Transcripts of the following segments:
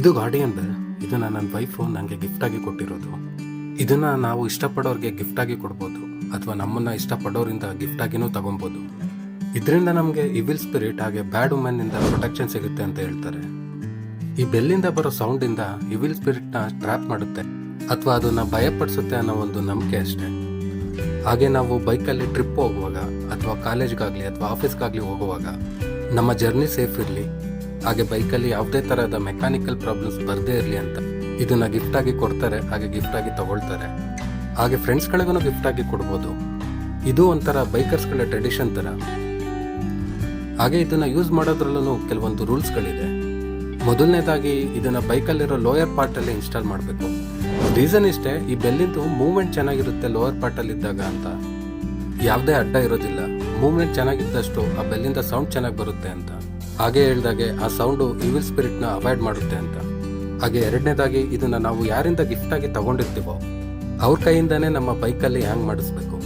ಇದು guardian bell. ಇದನ್ನು ನನ್ನ ವೈಫು ನನಗೆ ಗಿಫ್ಟಾಗಿ ಕೊಟ್ಟಿರೋದು. ಇದನ್ನು ನಾವು ಇಷ್ಟಪಡೋರಿಗೆ ಗಿಫ್ಟಾಗಿ ಕೊಡ್ಬೋದು, ಅಥವಾ ನಮ್ಮನ್ನು ಇಷ್ಟಪಡೋರಿಂದ ಗಿಫ್ಟಾಗಿನೂ ತಗೊಬೋದು. ಇದರಿಂದ ನಮಗೆ ಇವಿಲ್ ಸ್ಪಿರಿಟ್ ಹಾಗೆ ಬ್ಯಾಡ್ ವುಮೆನ್ನಿಂದ ಪ್ರೊಟೆಕ್ಷನ್ ಸಿಗುತ್ತೆ ಅಂತ ಹೇಳ್ತಾರೆ. ಈ ಬೆಲ್ಲಿಂದ ಬರೋ ಸೌಂಡಿಂದ ಇವಿಲ್ ಸ್ಪಿರಿಟ್ನ ಟ್ರ್ಯಾಪ್ ಮಾಡುತ್ತೆ ಅಥವಾ ಅದನ್ನು ಭಯಪಡಿಸುತ್ತೆ ಅನ್ನೋ ಒಂದು ನಂಬಿಕೆ ಅಷ್ಟೇ. ಹಾಗೆ ನಾವು ಬೈಕಲ್ಲಿ ಟ್ರಿಪ್ ಹೋಗುವಾಗ ಅಥವಾ ಕಾಲೇಜ್ಗಾಗಲಿ ಅಥವಾ ಆಫೀಸ್ಗಾಗಲಿ ಹೋಗುವಾಗ ನಮ್ಮ ಜರ್ನಿ ಸೇಫ್ ಇರಲಿ, ಹಾಗೆ ಬೈಕಲ್ಲಿ ಯಾವುದೇ ಥರದ ಮೆಕ್ಯಾನಿಕಲ್ ಪ್ರಾಬ್ಲಮ್ಸ್ ಬರದೇ ಇರಲಿ ಅಂತ ಇದನ್ನು ಗಿಫ್ಟಾಗಿ ಕೊಡ್ತಾರೆ, ಹಾಗೆ ಗಿಫ್ಟಾಗಿ ತಗೊಳ್ತಾರೆ. ಹಾಗೆ ಫ್ರೆಂಡ್ಸ್ಗಳಿಗೂ ಗಿಫ್ಟಾಗಿ ಕೊಡ್ಬೋದು. ಇದು ಒಂಥರ ಬೈಕರ್ಸ್ಗಳ ಟ್ರೆಡಿಷನ್ ಥರ. ಹಾಗೆ ಇದನ್ನು ಯೂಸ್ ಮಾಡೋದ್ರಲ್ಲೂ ಕೆಲವೊಂದು ರೂಲ್ಸ್ಗಳಿದೆ. ಮೊದಲನೇದಾಗಿ ಇದನ್ನು ಬೈಕಲ್ಲಿರೋ ಲೋಯರ್ ಪಾರ್ಟಲ್ಲಿ ಇನ್ಸ್ಟಾಲ್ ಮಾಡಬೇಕು. ರೀಸನ್ ಇಷ್ಟೇ, ಈ ಬೆಲ್ಲಿಂದು ಮೂವ್ಮೆಂಟ್ ಚೆನ್ನಾಗಿರುತ್ತೆ ಲೋಯರ್ ಪಾರ್ಟಲ್ಲಿ ಇದ್ದಾಗ ಅಂತ. ಯಾವುದೇ ಅಡ್ಡ ಇರೋದಿಲ್ಲ, ಮೂವ್ಮೆಂಟ್ ಚೆನ್ನಾಗಿದ್ದಷ್ಟು ಆ ಬೆಲ್ಲಿಂದ ಸೌಂಡ್ ಚೆನ್ನಾಗಿ ಬರುತ್ತೆ ಅಂತ. ಹಾಗೆ ಹೇಳ್ದಾಗೆ ಆ ಸೌಂಡು ಇವಿಲ್ ಸ್ಪಿರಿಟ್ನ ಅವಾಯ್ಡ್ ಮಾಡುತ್ತೆ ಅಂತ. ಹಾಗೆ ಎರಡನೇದಾಗಿ ಇದನ್ನು ನಾವು ಯಾರಿಂದ ಗಿಫ್ಟಾಗಿ ತಗೊಂಡಿರ್ತೀವೋ ಅವ್ರ ಕೈಯಿಂದನೇ ನಮ್ಮ ಬೈಕಲ್ಲಿ ಹ್ಯಾಂಗ್ ಮಾಡಿಸ್ಬೇಕು.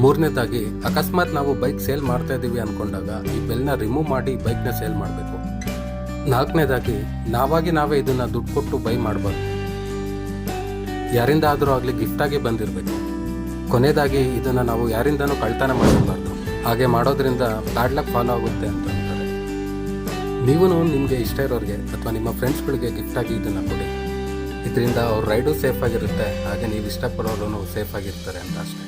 ಮೂರನೇದಾಗಿ ಅಕಸ್ಮಾತ್ ನಾವು ಬೈಕ್ ಸೇಲ್ ಮಾಡ್ತಾ ಇದ್ದೀವಿ ಅಂದ್ಕೊಂಡಾಗ ಈ ಬೆಲ್ನ ರಿಮೂವ್ ಮಾಡಿ ಬೈಕ್ನ ಸೇಲ್ ಮಾಡಬೇಕು. ನಾಲ್ಕನೇದಾಗಿ ನಾವೇ ಇದನ್ನು ದುಡ್ಡು ಕೊಟ್ಟು ಬೈ ಮಾಡಬಾರ್ದು, ಯಾರಿಂದ ಆದರೂ ಆಗಲಿ ಗಿಫ್ಟಾಗಿ ಬಂದಿರಬೇಕು. ಕೊನೆಯದಾಗಿ ಇದನ್ನು ನಾವು ಯಾರಿಂದನೂ ಕಳ್ತನ ಮಾಡಿರಬಾರ್ದು. ಹಾಗೆ ಮಾಡೋದ್ರಿಂದ ಬ್ಯಾಡ್ ಲಕ್ ಫಾಲೋ ಆಗುತ್ತೆ ಅಂತ ಅಂತಾರೆ. ನೀವು ನಿಮಗೆ ಇಷ್ಟ ಇರೋರಿಗೆ ಅಥವಾ ನಿಮ್ಮ ಫ್ರೆಂಡ್ಸ್ಗಳಿಗೆ ಗಿಫ್ಟಾಗಿ ಇದನ್ನು ಕೊಡಿ. ಇದರಿಂದ ಅವ್ರ ರೈಡು ಸೇಫ್ ಆಗಿರುತ್ತೆ, ಹಾಗೆ ನೀವು ಇಷ್ಟಪಡೋರು ಸೇಫ್ ಆಗಿರ್ತಾರೆ ಅಂತ ಅಷ್ಟೇ.